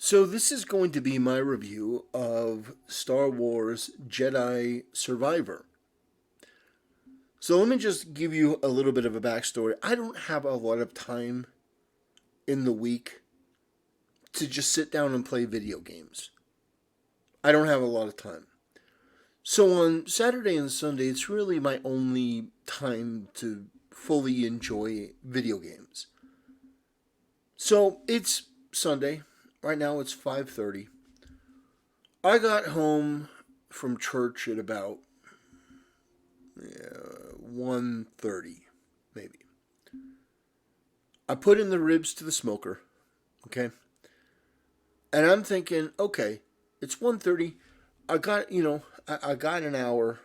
So this is going to be my review of Star Wars Jedi Survivor. So let me just give you a little bit of a backstory. I don't have a lot of time in the week to just sit down and play video games. I don't have a lot of time. So on Saturday and Sunday, it's really my only time to fully enjoy video games. So it's Sunday. Right now it's 5:30. I got home from church at about 1:30, maybe. I put in the ribs to the smoker, okay? And I'm thinking, okay, it's 1:30. I got, I got an hour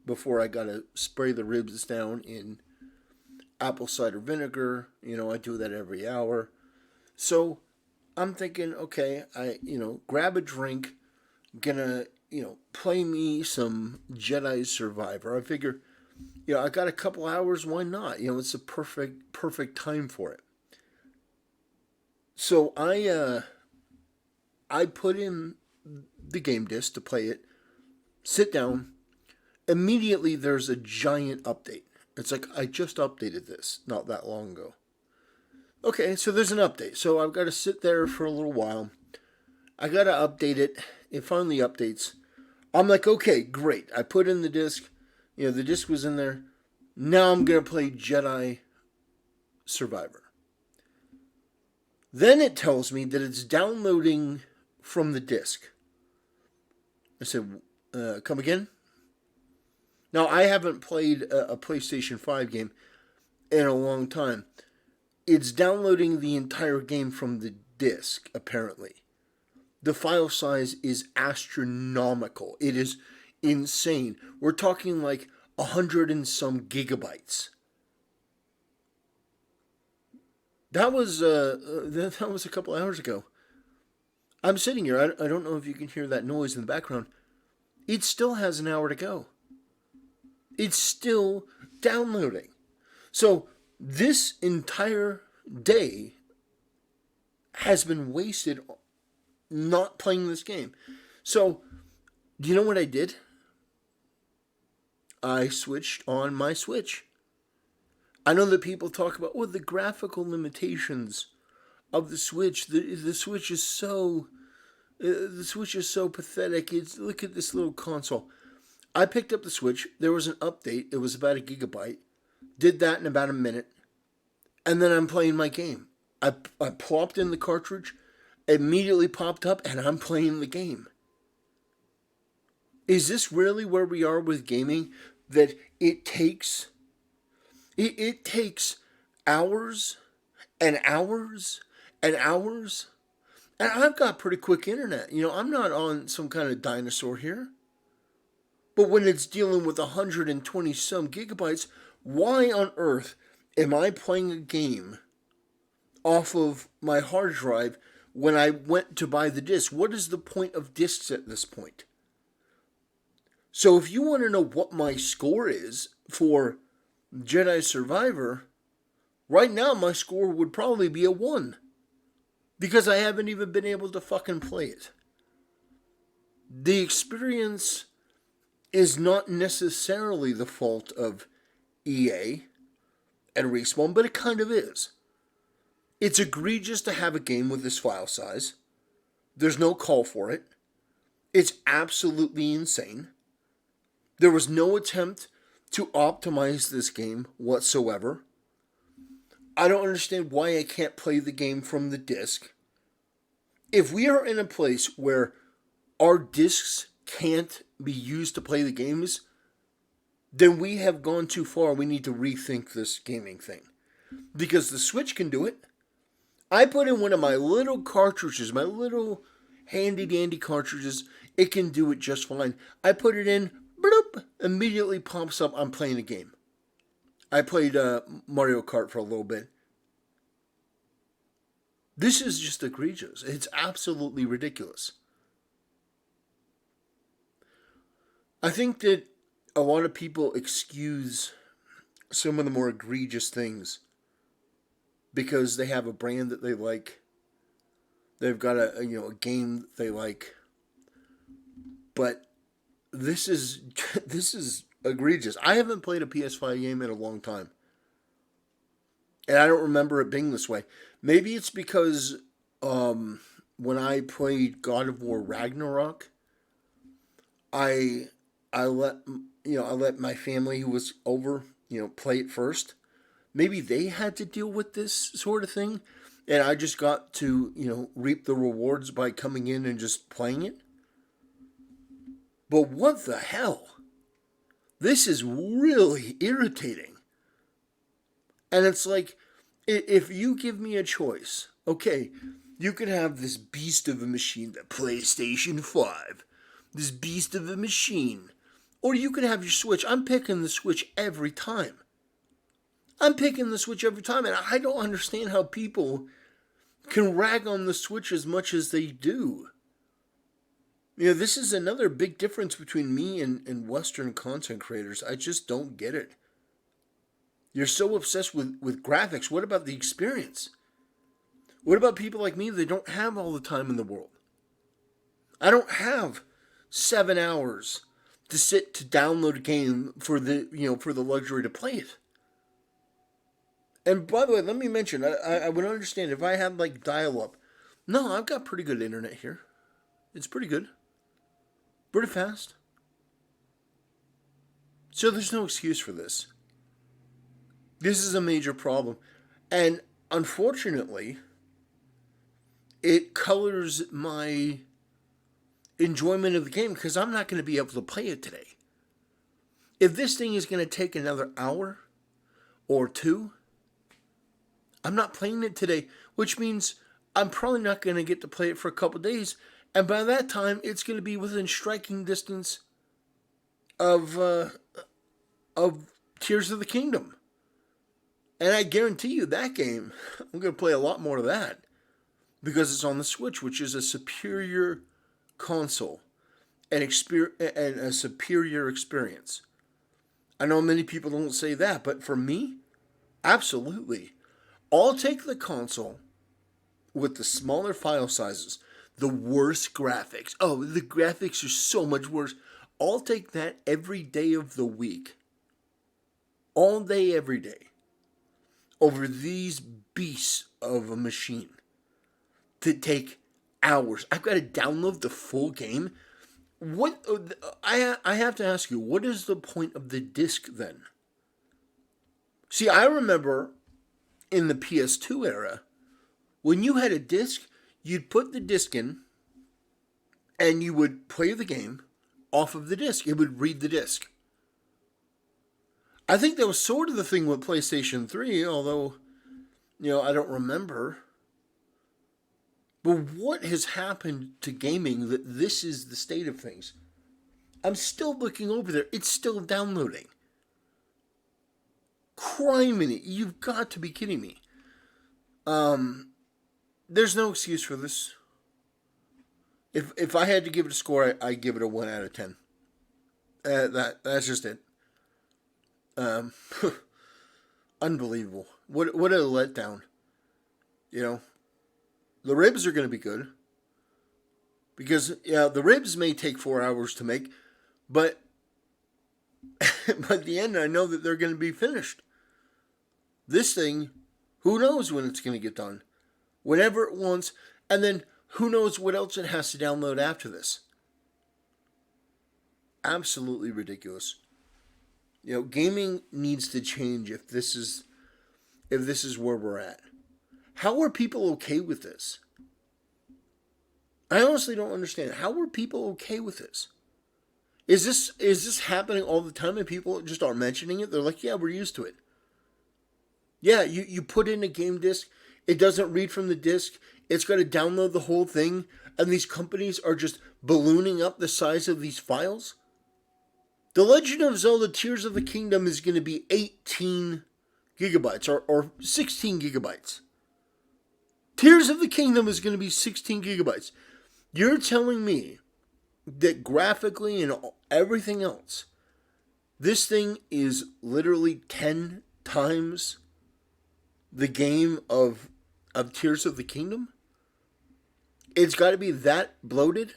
before I got to spray the ribs down in apple cider vinegar. I do that every hour. So I'm thinking, okay, grab a drink, gonna, play me some Jedi Survivor. I figure, I got a couple hours, why not? It's a perfect time for it. So I put in the game disc to play it, sit down, immediately there's a giant update. It's like I just updated this not that long ago. Okay, so there's an update. So I've got to sit there for a little while. I got to update it. It finally updates. I'm like, okay, great. I put in the disc. The disc was in there. Now I'm going to play Jedi Survivor. Then it tells me that it's downloading from the disc. I said, come again? Now, I haven't played a PlayStation 5 game in a long time. It's downloading the entire game from the disc, apparently. The file size is astronomical. It is insane. We're talking like 100 and some gigabytes. That was a couple hours ago. I'm sitting here. I don't know if you can hear that noise in the background. It still has an hour to go. It's still downloading. So this entire day has been wasted not playing this game. So, do you know what I did? I switched on my Switch. I know that people talk about, the graphical limitations of the Switch. The Switch is so pathetic. Look at this little console. I picked up the Switch. There was an update. It was about a gigabyte. Did that in about a minute. And then I'm playing my game. I plopped in the cartridge, immediately popped up, and I'm playing the game. Is this really where we are with gaming? That it takes hours and hours and hours? And I've got pretty quick internet. I'm not on some kind of dinosaur here. But when it's dealing with 120 some gigabytes, why on earth am I playing a game off of my hard drive when I went to buy the disc? What is the point of discs at this point? So if you want to know what my score is for Jedi Survivor, right now my score would probably be a 1. Because I haven't even been able to fucking play it. The experience is not necessarily the fault of EA and Respawn, but it kind of is. It's egregious to have a game with this file size. There's no call for it. It's absolutely insane. There was no attempt to optimize this game whatsoever. I don't understand why I can't play the game from the disc. If we are in a place where our discs can't be used to play the games, then we have gone too far. We need to rethink this gaming thing. Because the Switch can do it. I put in one of my little cartridges, my little handy dandy cartridges. It can do it just fine. I put it in, bloop, immediately pops up, I'm playing a game. I played Mario Kart for a little bit. This is just egregious. It's absolutely ridiculous. I think that a lot of people excuse some of the more egregious things because they have a brand that they like. They've got a game they like, but this is this is egregious. I haven't played a PS5 game in a long time, and I don't remember it being this way. Maybe it's because when I played God of War Ragnarok, I I let I let my family who was over play it first. Maybe they had to deal with this sort of thing, and I just got to reap the rewards by coming in and just playing it. But what the hell? This is really irritating. And it's like, if you give me a choice, okay, you could have this beast of a machine, the PlayStation 5, this beast of a machine, or you could have your Switch. I'm picking the Switch every time. I'm picking the Switch every time, and I don't understand how people can rag on the Switch as much as they do. This is another big difference between me and Western content creators. I just don't get it. You're so obsessed with graphics. What about the experience? What about people like me that don't have all the time in the world? I don't have 7 hours to sit to download a game for the luxury to play it. And by the way, let me mention, I would understand if I had like dial-up. No, I've got pretty good internet here. It's pretty good. Pretty fast. So there's no excuse for this. This is a major problem. And unfortunately, it colors my enjoyment of the game because I'm not going to be able to play it today. If this thing is going to take another hour or two, I'm not playing it today, which means I'm probably not going to get to play it for a couple days. And by that time, it's going to be within striking distance of Tears of the Kingdom. And I guarantee you that game, I'm going to play a lot more of that because it's on the Switch, which is a superior console and a superior experience. I know many people don't say that, but for me, absolutely. I'll take the console with the smaller file sizes, the worst graphics. Oh, the graphics are so much worse. I'll take that every day of the week. All day, every day. Over these beasts of a machine. To take hours. I've got to download the full game. What I have to ask you, what is the point of the disc then? See, I remember in the PS2 era, when you had a disc, you'd put the disc in and you would play the game off of the disc. It would read the disc. I think that was sort of the thing with PlayStation 3, although, I don't remember. But what has happened to gaming that this is the state of things? I'm still looking over there. It's still downloading. Criminy, you've got to be kidding me. There's no excuse for this. If I had to give it a score, I give it a 1 out of 10. That's just it. Unbelievable. What a letdown. The ribs are going to be good. Because, the ribs may take 4 hours to make, but at the end, I know that they're going to be finished. This thing, who knows when it's going to get done? Whenever it wants, and then who knows what else it has to download after this. Absolutely ridiculous. Gaming needs to change if this is where we're at. How are people okay with this? I honestly don't understand. How are people okay with this? Is this happening all the time and people just aren't mentioning it? They're like, yeah, we're used to it. Yeah, you put in a game disc, it doesn't read from the disc, it's got to download the whole thing, and these companies are just ballooning up the size of these files? The Legend of Zelda Tears of the Kingdom is going to be 18 gigabytes, or 16 gigabytes. Tears of the Kingdom is going to be 16 gigabytes. You're telling me that graphically and everything else, this thing is literally 10 times the game of Tears of the Kingdom? It's got to be that bloated.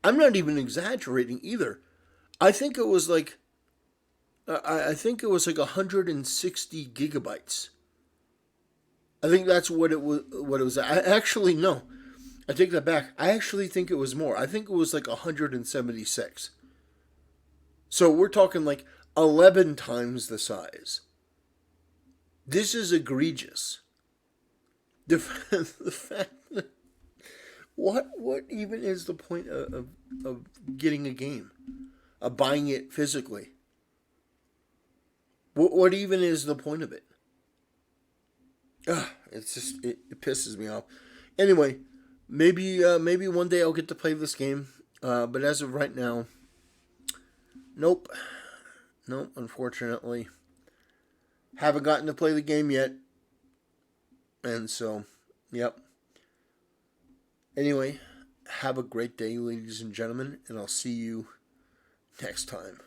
I'm not even exaggerating either. I think it was like I think it was like 160 gigabytes. I think that's what it was. What it was. I actually no. I take that back. I actually think it was more. I think it was like 176. So we're talking like 11 times the size. This is egregious. The fact that what even is the point of getting a game, of buying it physically? What even is the point of it? Ugh, it's just it pisses me off. Anyway, maybe one day I'll get to play this game, but as of right now, nope, nope. Unfortunately, haven't gotten to play the game yet, and so, yep. Anyway, have a great day, ladies and gentlemen, and I'll see you next time.